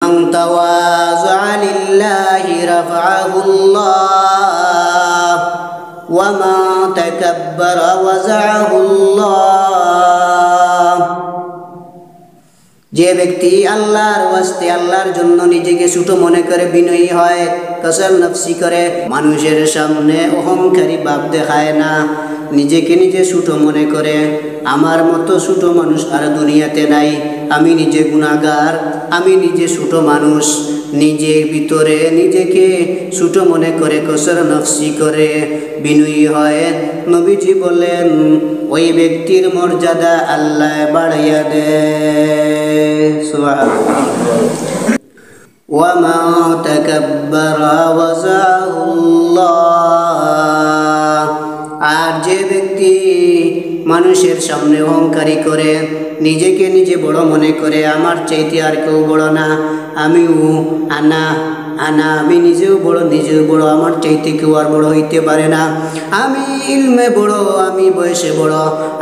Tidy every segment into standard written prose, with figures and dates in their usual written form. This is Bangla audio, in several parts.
মান তাওয়াযা লিল্লাহি রাফআহুল্লাহ ওয়া মা তাকাব্বারা ওয়াযাআহুল্লাহ। যে ব্যক্তি আল্লাহর ওয়াস্তে আল্লাহর জন্য নিজেকে ছোট মনে করে বিনয়ী হয়, কসর নফসি করে, মানুষের সামনে অহংকারী ভাব দেখায় না, নিজেকে নিজে ছোট মনে করে, আমার মতো ছোট মানুষ আর দুনিয়াতে নাই, আমি নিজে গুনাহগার, আমি নিজে ছোট মানুষ, নিজের ভিতরে নিজেকে ছোট মনে করে, কসর নফসি করে বিনয়ী হয়, নবীজি বলেন ওই ব্যক্তির মর্যাদা আল্লাহ বাড়াইয়া দেয়। সুবহানাল্লাহ। ওয়া মা তাকাব্বারা ওয়াযাহুল্লাহ। আর যে ব্যক্তি মানুষের সামনে অহংকারী করে, নিজেকে নিজে বড় মনে করে, আমার চাইতে আর কেউ বড় না, আমিও আনা আনা, আমি নিজেও বড়, আমার চাইতে কেউ আর বড় হইতে পারে না, আমি ইলমে বড়, আমি বয়সে বড়,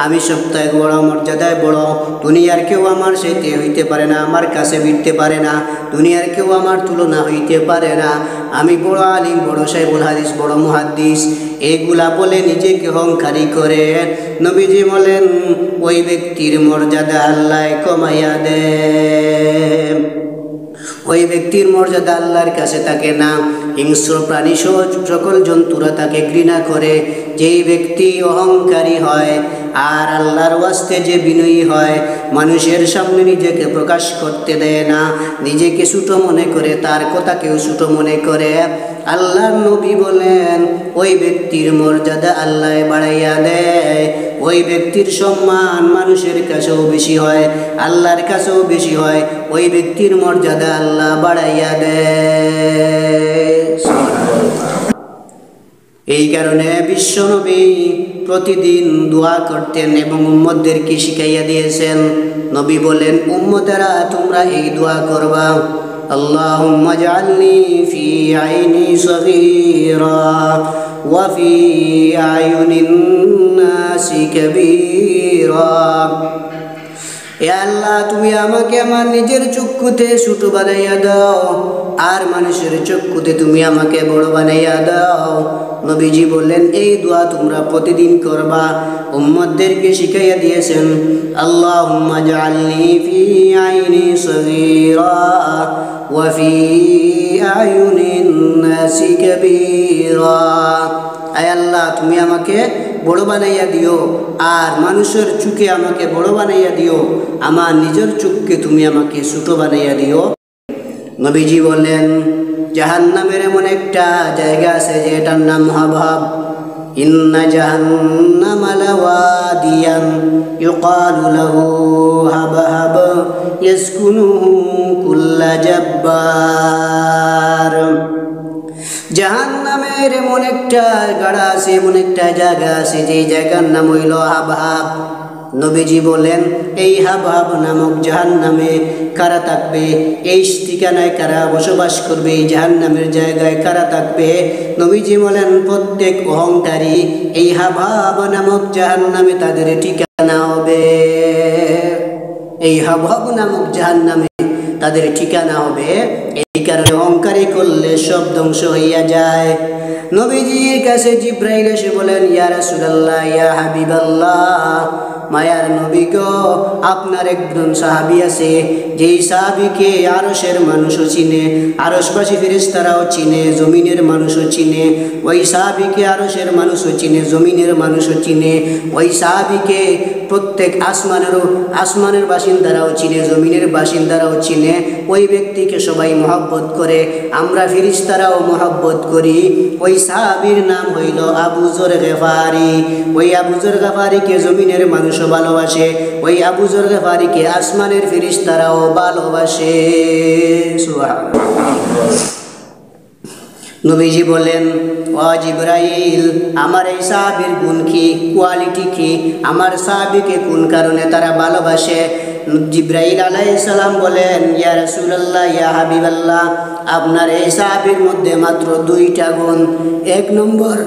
আমি সপ্তাহে বড়, মর্যাদায় বড়, দুনিয়ার কেউ আমার চাইতে হইতে পারে না, আমার কাছে ভিড়তে পারে না, দুনিয়ার কেউ আমার তুলনা হইতে পারে না, আমি বড় আলিম, বড় সাহেবুল হাদিস, বড় মুহাদ্দিস, এগুলা বলে নিজেকে অহংকারী করে, নবীজি বলেন ওই ব্যক্তির মর্যাদা আল্লাহ কমাইয়া দেয়। ওই ব্যক্তির মর্যাদা আল্লাহর কাছে থাকে না। হিংস্র প্রাণী সহ সকল জন্তুরা তাকে ঘৃণা করে। যেই ব্যক্তি অহংকারী হয় আর আল্লাহর ওয়াস্তে যে বিনয়ী হয়, মানুষের সামনে নিজেকে প্রকাশ করতে দেয় না, নিজেকে ছোট মনে করে, তার কথাকেও ছোট মনে করে, আল্লাহর নবী বলেন ওই ব্যক্তির মর্যাদা আল্লাহ বাড়াইয়া দেয়। ওই ব্যক্তির সম্মান মানুষের কাছেও বেশি হয়, আল্লাহর কাছেও বেশি হয়, ওই ব্যক্তির মর্যাদা আল্লাহ বাড়াইয়া দেয়। এই কারণে বিশ্বনবী প্রতিদিন দোয়া করতেন এবং উম্মতদেরকে শিখাইয়া দিয়েছেন। নবী বলেন, উম্মতেরা তোমরা এই দোয়া করবা, আল্লাহুম্মা জাআলনি ফি আইনি সগীরা ওয়া ফি আয়ুনিন নাসি কাবীরা। এ আল্লাহ, তুমি আমাকে আমার নিজের চক্ষুতে ছোট বানাইয়া দাও, আর মানুষের চক্ষুতে তুমি আমাকে বড় বানাইয়া দাও। নবীজি বললেন এই দোয়া তোমরা প্রতিদিন করবা। উম্মতদেরকে শিখাইয়া দিয়েছেন, আল্লাহুম্মা জাআলনি ফি আইনি সগীরা ওয়া ফি আয়ুনিন নাসি কাবীরা। আয় আল্লাহ, তুমি আমাকে বড় বানাইয়া দিও, আর মানুষের চোখে আমাকে বড় বানাইয়া দিও, আমার নিজের চোখকে তুমি আমাকে ছোট বানাইয়া দিও। নবীজি বলেন জাহান্নামের এমন একটা জায়গা আছে যেটার নাম হাবহাব। ইন্না জাহান্নামা লাওয়াদিয়ান ইউকালু লাহু হাবহাব ইয়াসকুনুহু কুল্লা জাব্বার। জাহান্নামের এমন একটা গাড়া আছে, এমন একটা জায়গা আছে, যে জায়গার নাম হইল হাবহাব। নবীজি বলেন এই হাবহাব নামক জাহান্নামে কারা থাকবে, এই ঠিকানায় কারা বসবাস করবে, এই জাহান্নামের জায়গায় কারা থাকবে? নবীজি বলেন প্রত্যেক অহংকারী এই হাবহাব নামক জাহান্নামে তাদের ঠিকানা হবে। এই হাবহাব নামক জাহান্নামে তাদের ঠিকানা হবে। এই কারণে অহংকারী করলে সব ধ্বংস হইয়া যায়। নবীজির কাছে জিব্রাইল এসে বলেন, ইয়া রাসূলুল্লাহ, ইয়া হাবিবাল্লাহ, মায়ার নবী গো, আপনার একজন সাহাবী আছে, যেই সাহাবীকে আরশের মানুষও চিনে, আরশবাসী ফেরেশতারাও চিনে, জমিনের মানুষও চিনে। ওই সাহাবীকে আরশের মানুষও চিনে, জমিনের মানুষও চিনে। ওই সাহাবীকে প্রত্যেক আসমানের বাসিন্দারাও চিনে, জমিনের বাসিন্দারাও চিনে। ওই ব্যক্তিকে সবাই মহব্বত করে, আমরা ফেরেশতারাও মহব্বত করি। ওই সাহাবীর নাম হইল আবু যর গফারি। ওই আবু যর গফারিকে জমিনের মানুষও ভালোবাসে, ওই আবু যর গফারিকে আসমানের ফেরেশতারাও ভালোবাসে। সুবহানাল্লাহ। নবীজি বলেন, ও জিবরাইল, আমার এই সাহাবীর গুণ কি, কোয়ালিটি কি, আমার সাহাবীকে কোন কারণে তারা ভালোবাসে? জিবরাইল আলাইহিস সালাম বলেন, ইয়া রাসূলুল্লাহ, ইয়া হাবিবাল্লাহ, আপনার এই সাহাবীর মধ্যে মাত্র দুইটা গুণ। এক নম্বর,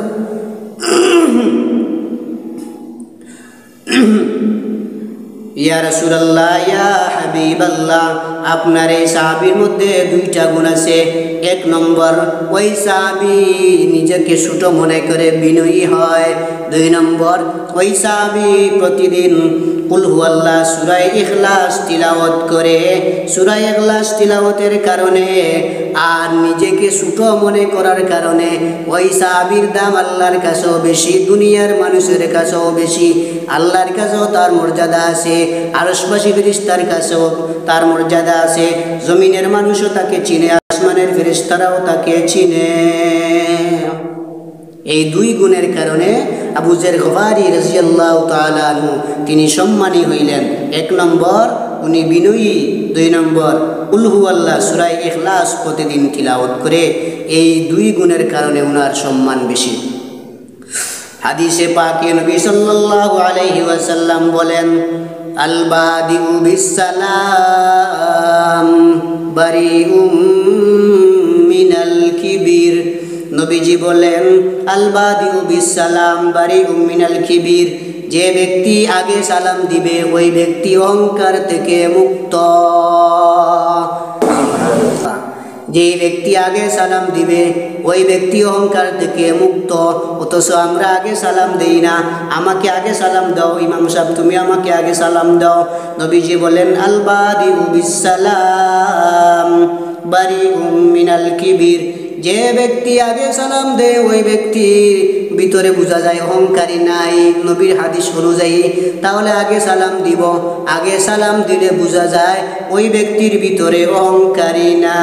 ইয়া রাসূলুল্লাহ, ইয়া হাবিবাল্লাহ, আপনার এই সাহাবীর মধ্যে দুইটা গুণ আছে। এক নম্বর, ওই সাহাবী নিজেকে ছোট মনে করে বিনয়ী হয়। দুই নম্বর, ওই সাহাবী প্রতিদিন কুল হুয়াল্লাহ সূরা ইখলাস তিলাওয়াত করে। সূরা ইখলাস তিলাওয়াতের কারণে আর নিজেকে ছোট মনে করার কারণে ওই সাহাবীর দাম আল্লাহর কাছেও বেশি, দুনিয়ার মানুষের কাছেও বেশি। আল্লাহর কাছেও তার মর্যাদা আছে, আরশবাসী ফেরেশতার কাছেও তার মর্যাদা আছে, জমিনের মানুষও তাকে চিনে, আসমানের ফেরেশতারাও তাকে চিনে। এই দুই গুণের কারণে আবু যর গফারি রাদিয়াল্লাহু তাআলা আনহু তিনি সম্মানী হইলেন। এক নম্বর, উনি বিনয়ী। দুই নম্বর, কুল হুয়াল্লাহ সূরা ইখলাস প্রতিদিন তিলাওয়াত করে। এই দুই গুণের কারণে উনার সম্মান বেশি। হাদিসে পাকে নবী সাল্লাল্লাহু আলাইহি ওয়াসাল্লাম বলেন, আল বাদিউ বিসসালাম বারিউম মিনাল কিবির। নবীজি বলেন, আল বাদিউ বিসসালাম বারিউম মিনাল কিবির, যে ব্যক্তি আগে সালাম দিবে ওই ব্যক্তি অহংকার থেকে মুক্ত। যে ব্যক্তি আগে সালাম দিবে ওই ব্যক্তি অহংকার থেকে মুক্ত। অথচ আমরা আগে সালাম দেই না। আমাকে আগে সালাম দাও, ইমাম সাহেব তুমি আমাকে আগে সালাম দাও। নবীজি বলেন, আল বাদিউ বিসসালাম বারিউম মিনাল কিবির, যে ব্যক্তি আগে সালাম দেয় ওই ব্যক্তি ভিতরে বোঝা যায় অহংকারী নাই নবীর হাদিস অনুযায়ী। তাহলে আগে সালাম দিব, আগে সালাম দিলে বোঝা যায় ওই ব্যক্তির ভিতরে অহংকারী না।